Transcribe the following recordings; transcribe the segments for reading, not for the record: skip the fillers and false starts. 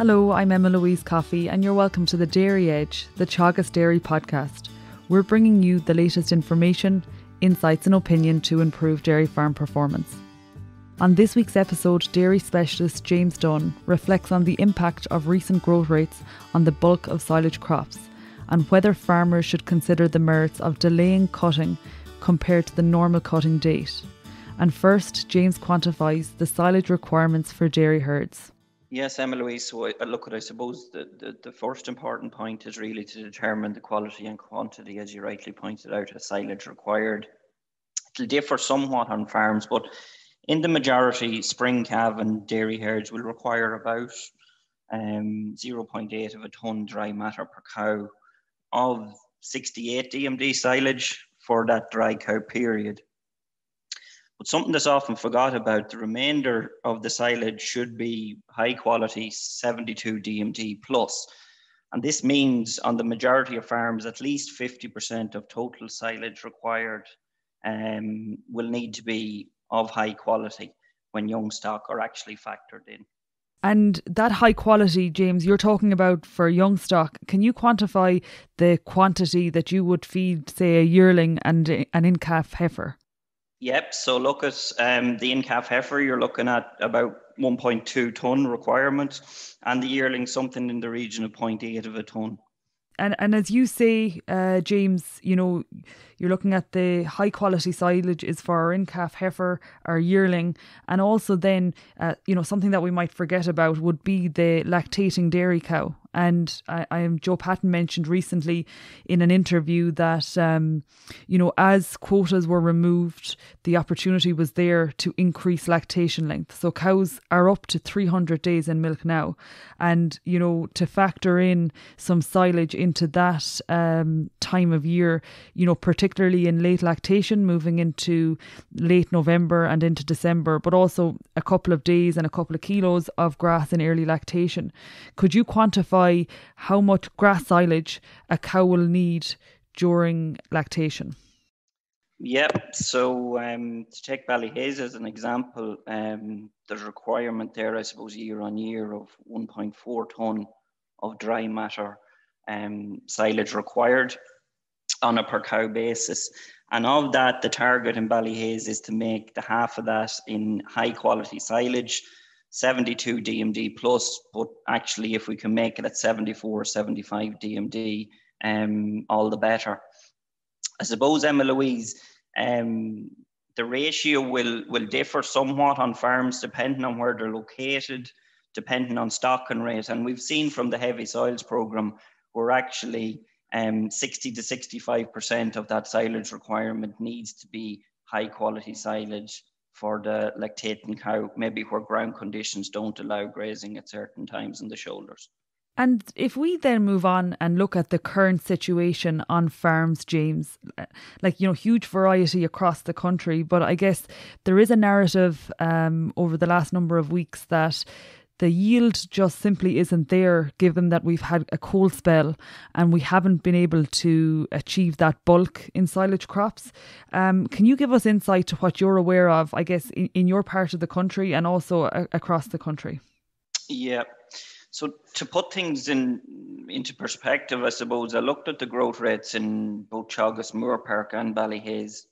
Hello, I'm Emma-Louise Coffey and you're welcome to the Dairy Edge, the Teagasc Dairy podcast. We're bringing you the latest information, insights and opinion to improve dairy farm performance. On this week's episode, dairy specialist James Dunne reflects on the impact of recent growth rates on the bulk of silage crops and whether farmers should consider the merits of delaying cutting compared to the normal cutting date. And first, James quantifies the silage requirements for dairy herds. Yes, Emma-Louise, so I suppose the first important point is really to determine the quality and quantity, as you rightly pointed out, of silage required. It'll differ somewhat on farms, but in the majority, spring calf and dairy herds will require about 0.8 of a tonne dry matter per cow of 68 DMD silage for that dry cow period. But something that's often forgot about, the remainder of the silage should be high quality 72 DMD plus. And this means on the majority of farms, at least 50% of total silage required will need to be of high quality when young stock are actually factored in. And that high quality, James, you're talking about for young stock. Can you quantify the quantity that you would feed, say, a yearling and an in-calf heifer? Yep, so look at the in-calf heifer, you're looking at about 1.2 tonne requirement, and the yearling something in the region of 0.8 of a tonne. And as you say, James, you know, you're looking at the high quality silage is for our in-calf heifer, our yearling, and also then, something that we might forget about would be the lactating dairy cow. And Joe Patton mentioned recently in an interview that, as quotas were removed, the opportunity was there to increase lactation length. So cows are up to 300 days in milk now. And, to factor in some silage into that time of year, particularly in late lactation, moving into late November and into December, but also a couple of days and a couple of kilos of grass in early lactation. Could you quantify how much grass silage a cow will need during lactation? Yep, so to take Ballyhaise as an example, there's a requirement there, I suppose, year on year of 1.4 tonne of dry matter silage required on a per cow basis. And of that, the target in Ballyhaise is to make the half of that in high quality silage, 72 DMD plus, but actually if we can make it at 74, 75 DMD, all the better. I suppose, Emma-Louise, the ratio will differ somewhat on farms depending on where they're located, depending on stocking rate. And we've seen from the Heavy Soils programme, where actually 60 to 65% of that silage requirement needs to be high quality silage for the lactating cow, maybe where ground conditions don't allow grazing at certain times in the shoulders. And if we then move on and look at the current situation on farms, James, huge variety across the country, but I guess there is a narrative over the last number of weeks that the yield just simply isn't there, given that we've had a cold spell and we haven't been able to achieve that bulk in silage crops. Can you give us insight to what you're aware of, I guess, in your part of the country and also across the country? Yeah. So to put things into perspective, I suppose I looked at the growth rates in both Teagasc, Moorepark and Ballyhaise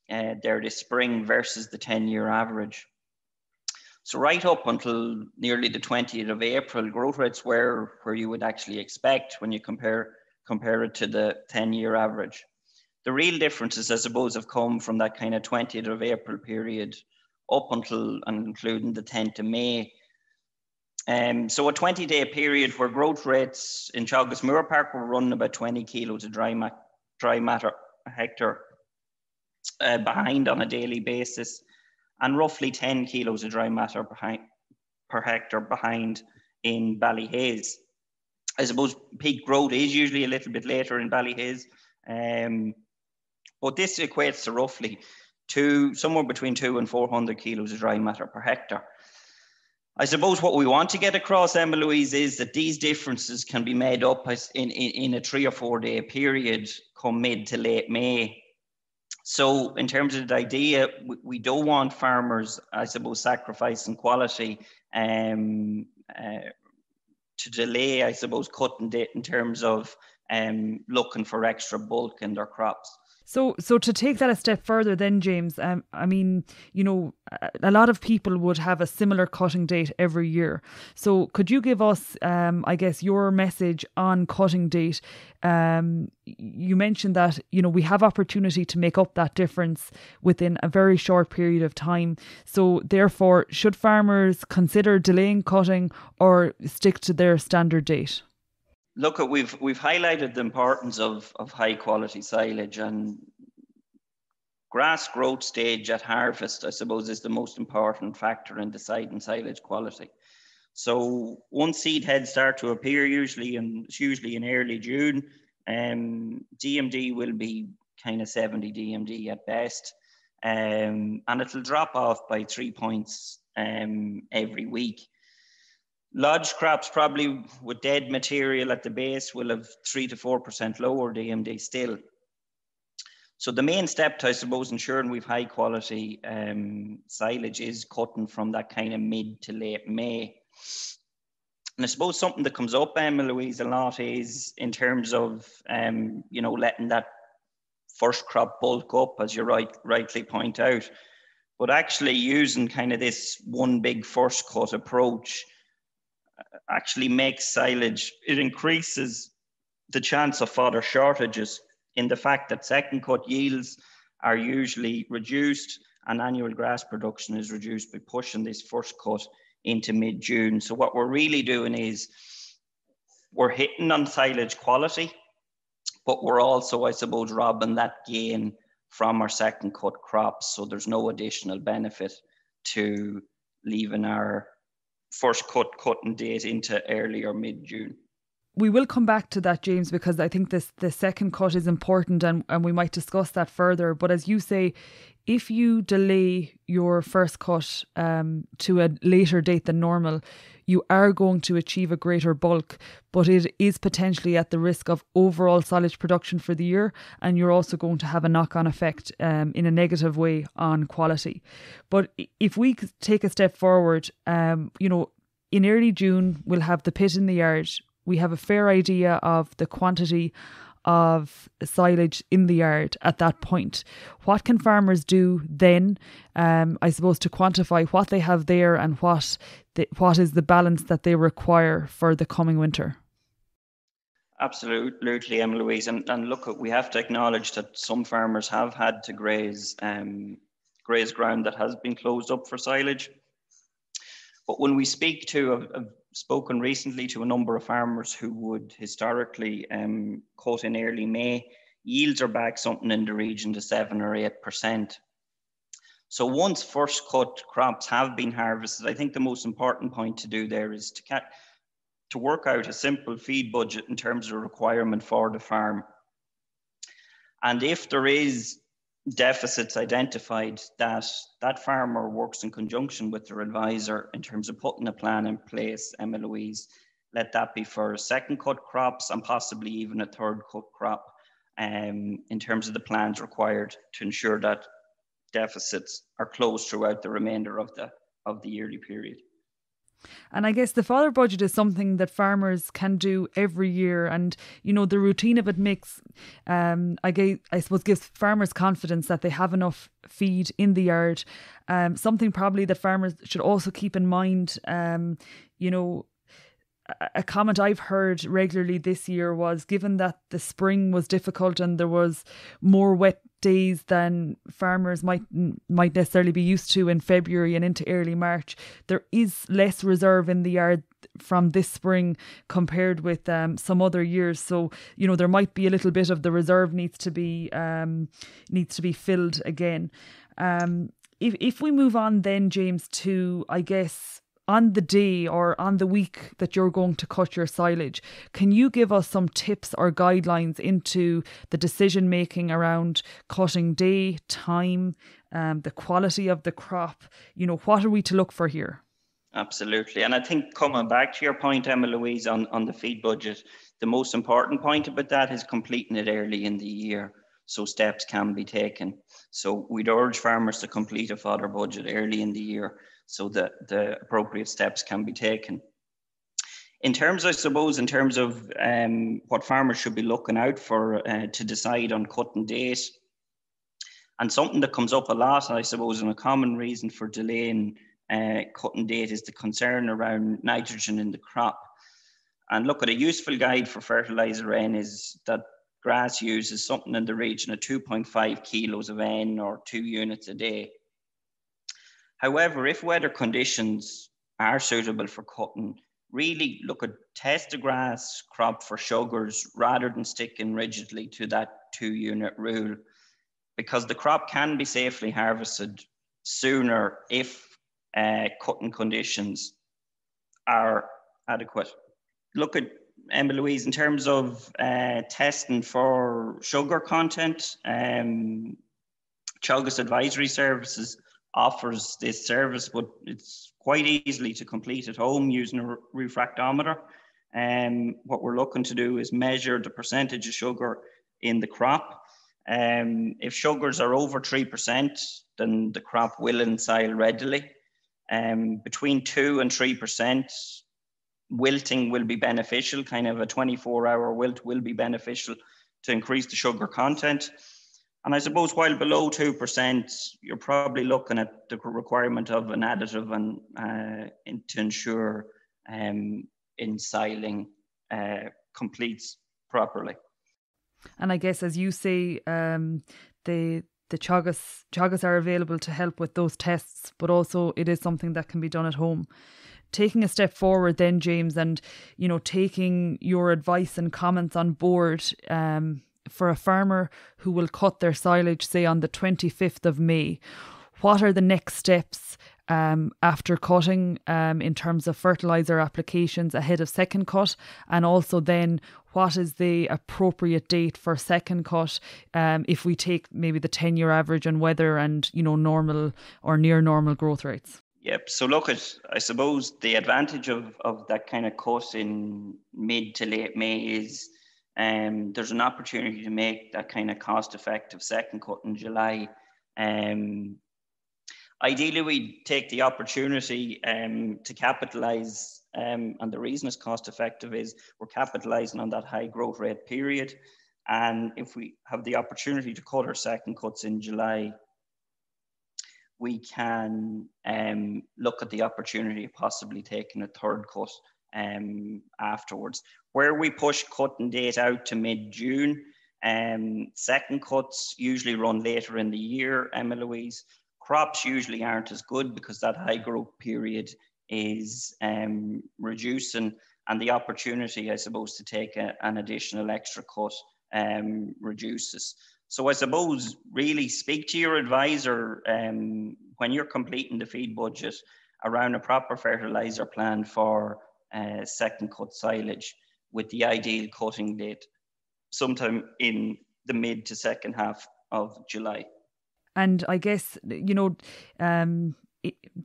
there this spring versus the 10-year average. So right up until nearly the 20th of April, growth rates were where you would actually expect when you compare it to the 10-year average. The real differences, I suppose, have come from that kind of 20th of April period up until and including the 10th of May. So a 20-day period where growth rates in Teagasc Moorepark were running about 20 kilos of dry matter a hectare behind on a daily basis, and roughly 10 kilos of dry matter per hectare behind in Ballyhaise. I suppose peak growth is usually a little bit later in Ballyhaise, but this equates to roughly somewhere between 200 and 400 kilos of dry matter per hectare. I suppose what we want to get across, Emma-Louise, is that these differences can be made up in a 3 or 4 day period come mid to late May. So in terms of the idea, we don't want farmers, I suppose, sacrificing quality to delay, I suppose, cutting date in terms of looking for extra bulk in their crops. So to take that a step further then, James, I mean, a lot of people would have a similar cutting date every year. So could you give us, I guess, your message on cutting date? You mentioned that, we have opportunity to make up that difference within a very short period of time. So therefore, should farmers consider delaying cutting or stick to their standard date? Look, we've highlighted the importance of high quality silage, and grass growth stage at harvest, I suppose, is the most important factor in deciding silage quality. So once seed heads start to appear, usually in early June, DMD will be kind of 70 DMD at best, and it'll drop off by 3 points every week. Lodge crops, probably with dead material at the base, will have 3 to 4% lower DMD still. So the main step to, I suppose, ensuring we've high quality silage is cutting from that kind of mid to late May. And I suppose something that comes up, Emma-Louise, a lot is in terms of, letting that first crop bulk up, as you rightly point out. But actually using kind of this one big first cut approach actually makes silage, it increases the chance of fodder shortages in the fact that second cut yields are usually reduced and annual grass production is reduced by pushing this first cut into mid-June. So what we're really doing is we're hitting on silage quality, but we're also, I suppose, robbing that gain from our second cut crops. So there's no additional benefit to leaving our first cutting date into early or mid-June. We will come back to that, James, because I think the second cut is important and we might discuss that further. But as you say, if you delay your first cut to a later date than normal, you are going to achieve a greater bulk, but it is potentially at the risk of overall silage production for the year, and you're also going to have a knock-on effect in a negative way on quality. But if we take a step forward, in early June, we'll have the pit in the yard. We have a fair idea of the quantity of silage in the yard at that point. What can farmers do then, I suppose, to quantify what they have there and what is the balance that they require for the coming winter? Absolutely, Emma-Louise. And look, we have to acknowledge that some farmers have had to graze ground that has been closed up for silage. But when we speak to, I've spoken recently to a number of farmers who would historically cut in early May, yields are back something in the region to 7 or 8%. So once first cut crops have been harvested, I think the most important point to do there is to work out a simple feed budget in terms of requirement for the farm. And if there is deficits identified, that farmer works in conjunction with their advisor in terms of putting a plan in place, Emma-Louise. Let that be for second cut crops and possibly even a third cut crop in terms of the plans required to ensure that deficits are closed throughout the remainder of the yearly period. And I guess the fodder budget is something that farmers can do every year. And, the routine of it makes, I suppose, gives farmers confidence that they have enough feed in the yard. Something probably that farmers should also keep in mind, a comment I've heard regularly this year was, given that the spring was difficult and there was more wet days than farmers might necessarily be used to in February and into early March, there is less reserve in the yard from this spring compared with some other years. So there might be a little bit of the reserve needs to be filled again. If we move on then, James, to, I guess, on the day or on the week that you're going to cut your silage, can you give us some tips or guidelines into the decision making around cutting day, time, the quality of the crop? What are we to look for here? Absolutely. And I think coming back to your point, Emma-Louise, on the feed budget, the most important point about that is completing it early in the year so steps can be taken. So we'd urge farmers to complete a fodder budget early in the year so that the appropriate steps can be taken. In terms, I suppose, in terms of what farmers should be looking out for to decide on cutting date, and something that comes up a lot, I suppose, and a common reason for delaying cutting date is the concern around nitrogen in the crop. And look, at a useful guide for fertilizer N is that grass uses something in the region of 2.5 kilos of N or 2 units a day. However, if weather conditions are suitable for cutting, really look at test the grass crop for sugars rather than sticking rigidly to that 2 unit rule, because the crop can be safely harvested sooner if cutting conditions are adequate. Look at Emma-Louise, in terms of testing for sugar content, Teagasc Advisory Services offers this service, but it's quite easily to complete at home using a refractometer. What we're looking to do is measure the percentage of sugar in the crop. If sugars are over 3%, then the crop will ensile readily. Between 2 and 3%, wilting will be beneficial, kind of a 24-hour wilt will be beneficial to increase the sugar content. And I suppose while below 2%, you're probably looking at the requirement of an additive and to ensure ensiling completes properly. And I guess, as you say, the Teagasc are available to help with those tests, but also it is something that can be done at home. Taking a step forward then, James, and, taking your advice and comments on board, for a farmer who will cut their silage, say, on the 25th of May, what are the next steps after cutting in terms of fertiliser applications ahead of second cut? And also then, what is the appropriate date for second cut if we take maybe the 10-year average on weather and, normal or near normal growth rates? Yep. So look at, I suppose, the advantage of that kind of cut in mid to late May is there's an opportunity to make that kind of cost-effective second cut in July. Ideally, we take the opportunity to capitalise, and the reason it's cost-effective is we're capitalising on that high growth rate period. And if we have the opportunity to cut our second cuts in July, we can look at the opportunity of possibly taking a third cut afterwards. Where we push cutting date out to mid-June, second cuts usually run later in the year, Emma-Louise. Crops usually aren't as good because that high growth period is reducing, and the opportunity, I suppose, to take an additional extra cut reduces. So I suppose really speak to your advisor when you're completing the feed budget around a proper fertiliser plan for second cut silage, with the ideal cutting date sometime in the mid to second half of July. And I guess,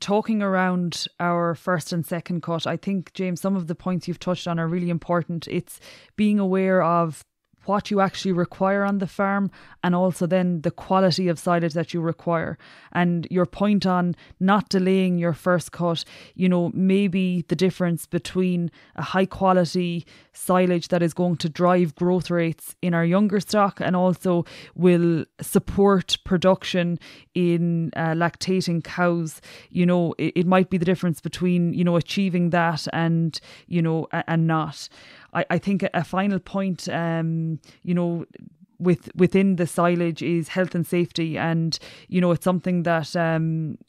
talking around our first and second cut, I think, James, some of the points you've touched on are really important. It's being aware of what you actually require on the farm, and also then the quality of silage that you require. And your point on not delaying your first cut, maybe the difference between a high quality silage that is going to drive growth rates in our younger stock and also will support production in lactating cows. It might be the difference between, achieving that and, and not. I think a final point, within the silage is health and safety, and it's something that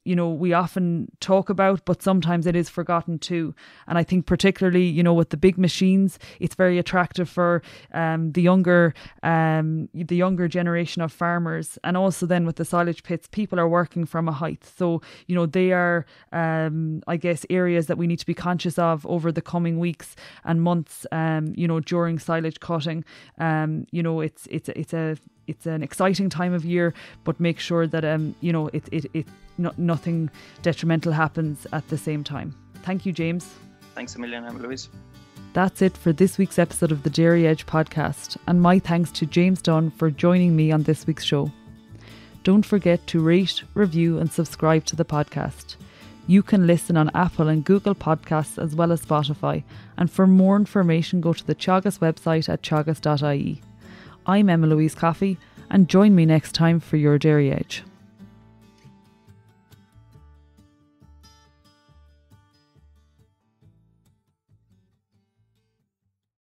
we often talk about, but sometimes it is forgotten too. And I think particularly with the big machines, it's very attractive for the younger generation of farmers. And also then with the silage pits, people are working from a height, so they are I guess areas that we need to be conscious of over the coming weeks and months during silage cutting. It's an exciting time of year, but make sure that nothing detrimental happens at the same time. Thank you, James. Thanks a million, Emma-Louise. That's it for this week's episode of the Dairy Edge podcast, and my thanks to James Dunne for joining me on this week's show. Don't forget to rate, review and subscribe to the podcast. You can listen on Apple and Google Podcasts as well as Spotify. And for more information, go to the Teagasc website at teagasc.ie. I'm Emma-Louise Coffey, and join me next time for your Dairy Edge.